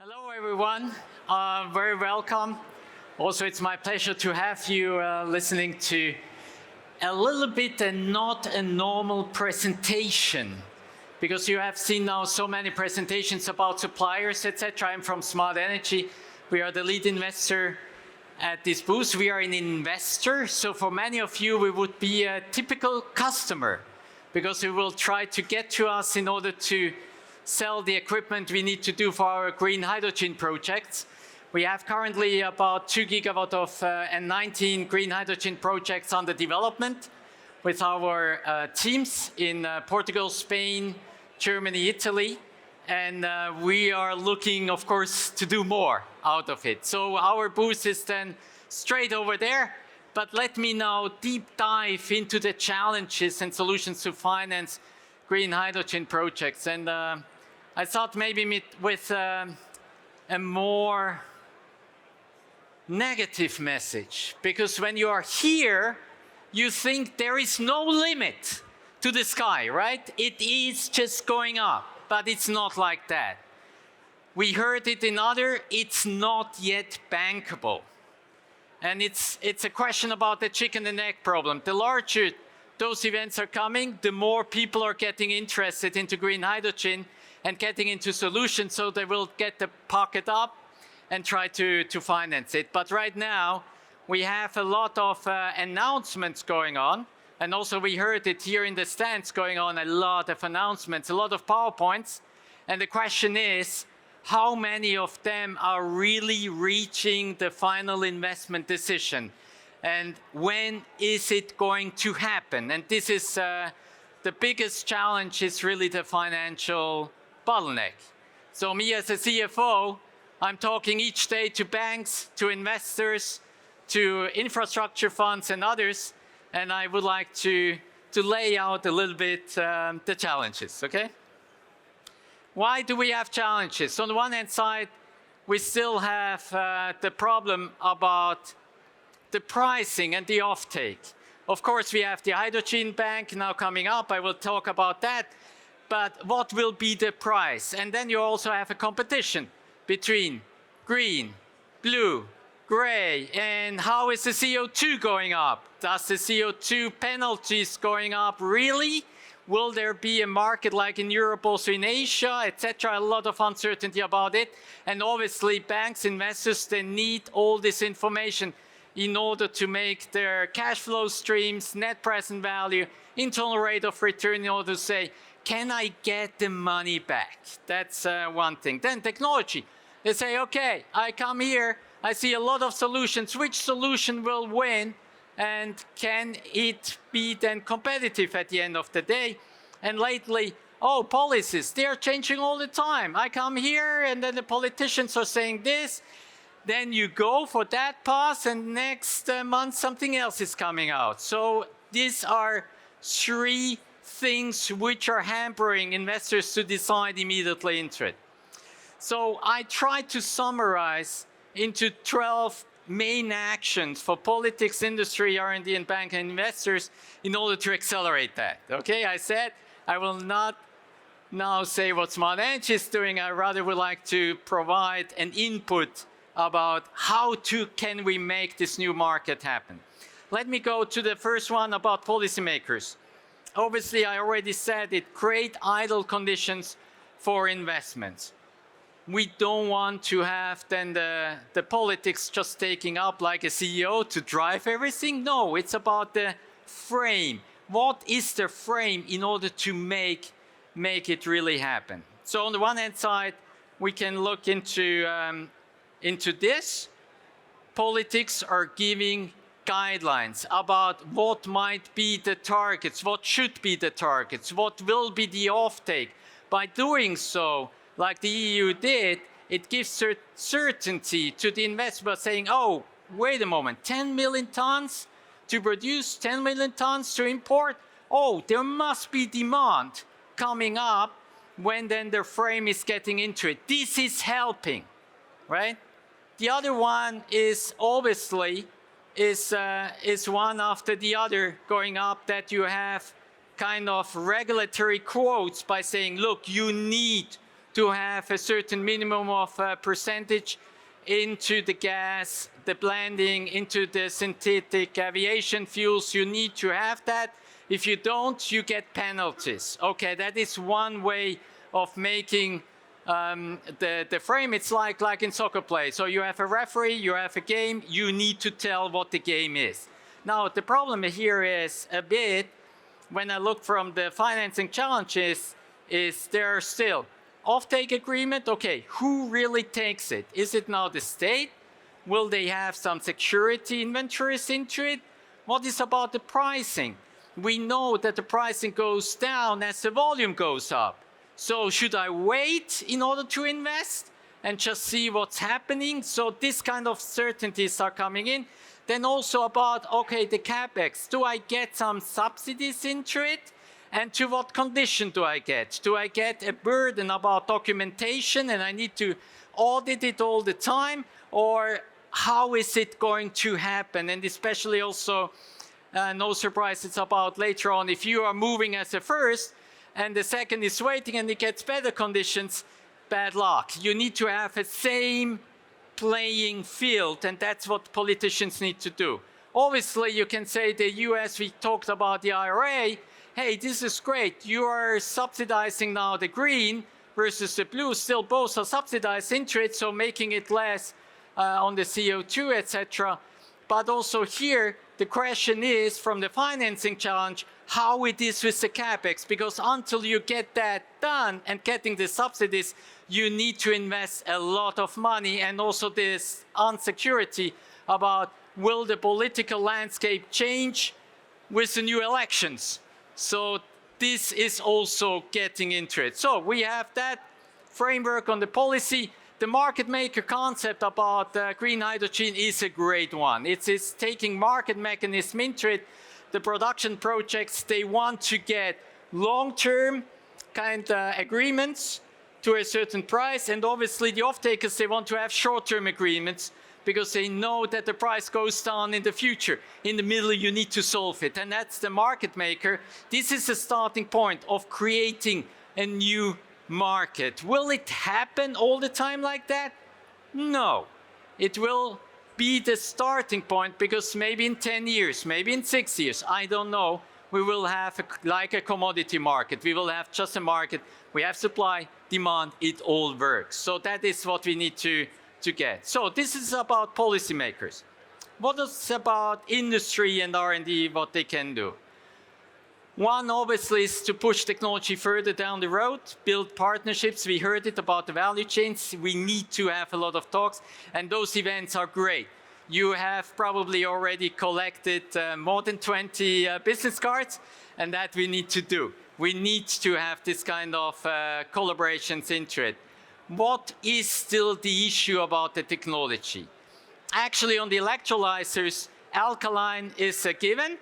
Hello, everyone. Very welcome. Also, it's my pleasure to have you listening to a little bit and not a normal presentation, because you have seen now so many presentations about suppliers, etc. I'm from Smartenergy. We are the lead investor at this booth. We are an investor, so for many of you, we would be a typical customer, because we will try to get to us in order to sell the equipment we need to do for our green hydrogen projects. We have currently about 2 gigawatt of and 19 green hydrogen projects under development with our teams in Portugal, Spain, Germany, Italy, and we are looking, of course, to do more out of it. So our booth is then straight over there, but let me now deep dive into the challenges and solutions to finance green hydrogen projects. And I thought maybe with a more negative message, because when you are here, you think there is no limit to the sky, right? It is just going up, but it's not like that. We heard it in it's not yet bankable. And it's a question about the chicken and egg problem. The larger those events are coming, the more people are getting interested into green hydrogen and getting into solutions, so they will get the pocket up and try to finance it. But right now, we have a lot of announcements going on, and also we heard it here in the stands going on, a lot of announcements, a lot of PowerPoints, and the question is, how many of them are really reaching the final investment decision? And when is it going to happen? And this is the biggest challenge, is really the financial bottleneck. So me as a CFO, I'm talking each day to banks, to investors, to infrastructure funds and others, and I would like to lay out a little bit the challenges, okay? Why do we have challenges? On the one hand side, we still have the problem about the pricing and the offtake. Of course, we have the hydrogen bank now coming up. I will talk about that. But what will be the price? And then you also have a competition between green, blue, gray, and how is the CO2 going up? Does the CO2 penalties going up really? Will there be a market like in Europe, also in Asia, etc.? A lot of uncertainty about it. And obviously, banks, investors, they need all this information in order to make their cash flow streams, net present value, internal rate of return, in order to say, can I get the money back? That's one thing. Then technology. They say, okay, I come here, I see a lot of solutions. Which solution will win? And can it be then competitive at the end of the day? And lately, policies, they are changing all the time. I come here and then the politicians are saying this. Then you go for that path, and next month something else is coming out. So these are three things which are hampering investors to decide immediately into it. So I tried to summarize into 12 main actions for politics, industry, R&D, and bank and investors in order to accelerate that. Okay, I said I will not now say what Smartenergy is doing. I rather would like to provide an input about how can we make this new market happen. Let me go to the first one about policymakers. Obviously, I already said it, create idle conditions for investments. We don't want to have then the politics just taking up like a CEO to drive everything. No, it's about the frame. What is the frame in order to make it really happen? So on the one hand side, we can look into this. Politics are giving guidelines about what might be the targets, what should be the targets, what will be the offtake. By doing so, like the EU did, it gives certainty to the investor, saying, oh, wait a moment, 10 million tons to produce, 10 million tons to import? Oh, there must be demand coming up when then the frame is getting into it. This is helping, right? The other one is obviously is one after the other going up, that you have kind of regulatory quotes by saying, look, you need to have a certain minimum of percentage into the gas, the blending, into the synthetic aviation fuels. You need to have that. If you don't, you get penalties. Okay, that is one way of making the frame. It's like in soccer play. So you have a referee, you have a game, you need to tell what the game is. Now, the problem here is a bit, when I look from the financing challenges, is there are still offtake agreement. Okay, who really takes it? Is it now the state? Will they have some security inventories into it? What is about the pricing? We know that the pricing goes down as the volume goes up. So should I wait in order to invest and just see what's happening? So this kind of certainties are coming in. Then also about, okay, the CapEx. Do I get some subsidies into it? And to what condition do I get? Do I get a burden about documentation and I need to audit it all the time? Or how is it going to happen? And especially also, no surprise, it's about later on, if you are moving as a first and the second is waiting and it gets better conditions, bad luck. You need to have a same playing field, and that's what politicians need to do. Obviously, you can say the US, we talked about the IRA, hey, this is great. You are subsidizing now the green versus the blue. Still, both are subsidized into it, so making it less on the CO2, etc. But also here, the question is, from the financing challenge, how it is with the CapEx. Because until you get that done and getting the subsidies, you need to invest a lot of money, and also this insecurity about will the political landscape change with the new elections. So this is also getting into it. So we have that framework on the policy. The market maker concept about green hydrogen is a great one. It's taking market mechanism into it. The production projects, they want to get long-term kind of agreements to a certain price, and obviously the off-takers, they want to have short-term agreements because they know that the price goes down in the future. In the middle, you need to solve it, and that's the market maker. This is the starting point of creating a new market. Will it happen all the time like that? No. It will be the starting point, because maybe in 10 years, maybe in 6 years, I don't know, we will have like a commodity market. We will have just a market. We have supply, demand, it all works. So that is what we need to get. So this is about policymakers. What is about industry and R&D, what they can do? One, obviously, is to push technology further down the road, build partnerships. We heard it about the value chains. We need to have a lot of talks, and those events are great. You have probably already collected more than 20 business cards, and that we need to do. We need to have this kind of collaborations into it. What is still the issue about the technology? Actually, on the electrolyzers, alkaline is a given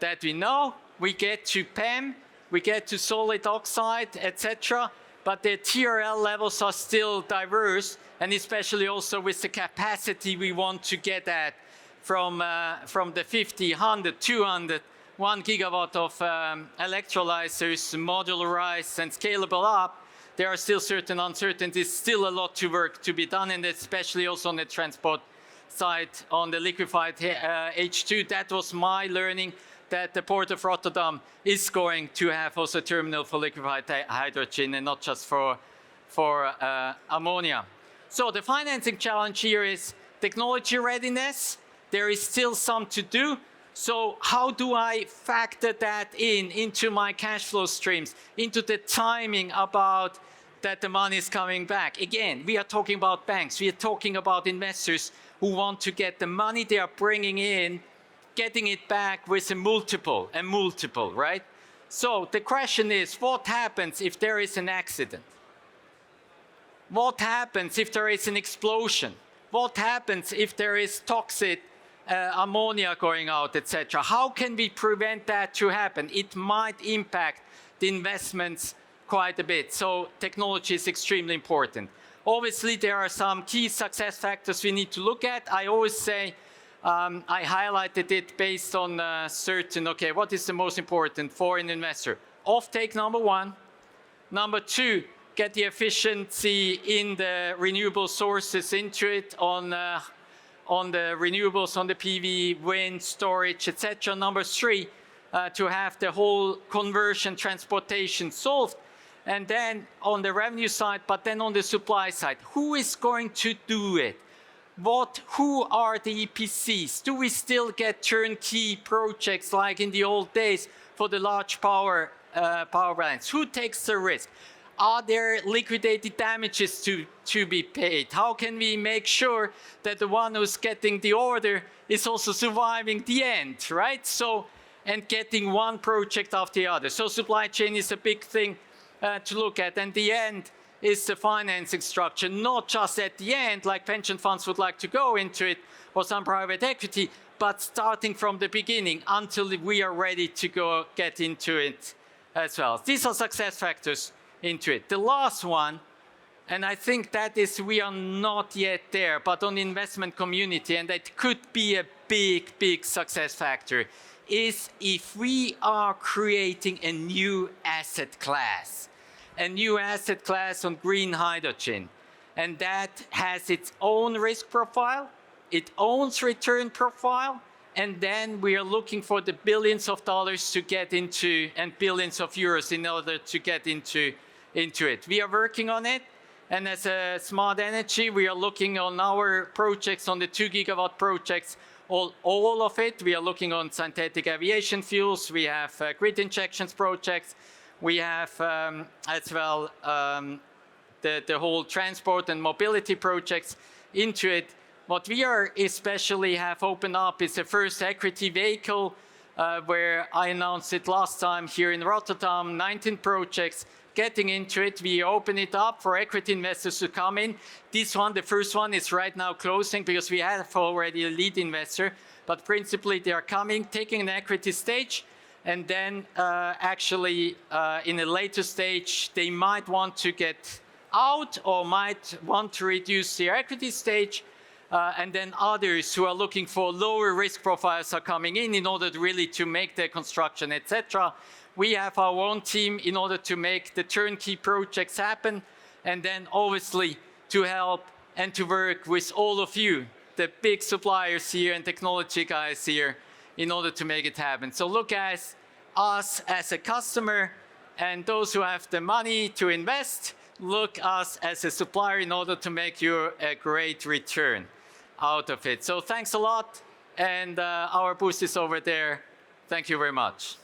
that we know. We get to PEM, we get to solid oxide, etc. But the TRL levels are still diverse, and especially also with the capacity we want to get at from the 50, 100, 200, 1 gigawatt of electrolyzers, modularized and scalable up. There are still certain uncertainties, still a lot to work to be done, and especially also on the transport side, on the liquefied H2. That was my learning, that the Port of Rotterdam is going to have also a terminal for liquefied hydrogen and not just for ammonia. So the financing challenge here is technology readiness. There is still some to do. So how do I factor that into my cash flow streams, into the timing about that the money is coming back? Again, we are talking about banks. We are talking about investors who want to get the money they are bringing in, getting it back with a multiple, right? So the question is, what happens if there is an accident? What happens if there is an explosion? What happens if there is toxic ammonia going out, etc.? How can we prevent that to happen? It might impact the investments quite a bit. So technology is extremely important. Obviously, there are some key success factors we need to look at. I always say, I highlighted it based on certain, okay, what is the most important for an investor? Offtake, number one. Number two, get the efficiency in the renewable sources into it on the renewables, on the PV, wind, storage, etc. Number 3, to have the whole conversion transportation solved. And then on the revenue side, but then on the supply side, who is going to do it? Who are the EPCs? Do we still get turnkey projects like in the old days for the large power plants? Who takes the risk? Are there liquidated damages to be paid? How can we make sure that the one who's getting the order is also surviving the end, right? So, and getting one project after the other. So supply chain is a big thing to look at. And the end is the financing structure, not just at the end, like pension funds would like to go into it, or some private equity, but starting from the beginning until we are ready to get into it as well. These are success factors into it. The last one, and I think that is we are not yet there, but on the investment community, and that could be a big success factor, is if we are creating a new asset class on green hydrogen, and that has its own risk profile, its own return profile, and then we are looking for the billions of dollars to get into, and billions of euros in order to get into it. We are working on it, and as a Smartenergy, we are looking on our projects, on the 2 gigawatt projects, all of it. We are looking on synthetic aviation fuels, we have grid injections projects, we have as well the whole transport and mobility projects into it. What we are especially have opened up is the first equity vehicle where I announced it last time here in Rotterdam, 19 projects getting into it. We open it up for equity investors to come in. This one, the first one, is right now closing because we have already a lead investor, but principally they are coming, taking an equity stage, and then actually in a later stage they might want to get out or might want to reduce their equity stage. And then others who are looking for lower risk profiles are coming in order to really to make the construction, etc. We have our own team in order to make the turnkey projects happen, and then obviously to help and to work with all of you, the big suppliers here and technology guys here, in order to make it happen. So look at us as a customer, and those who have the money to invest, look us as a supplier in order to make you a great return out of it. So thanks a lot, and our booth is over there. Thank you very much.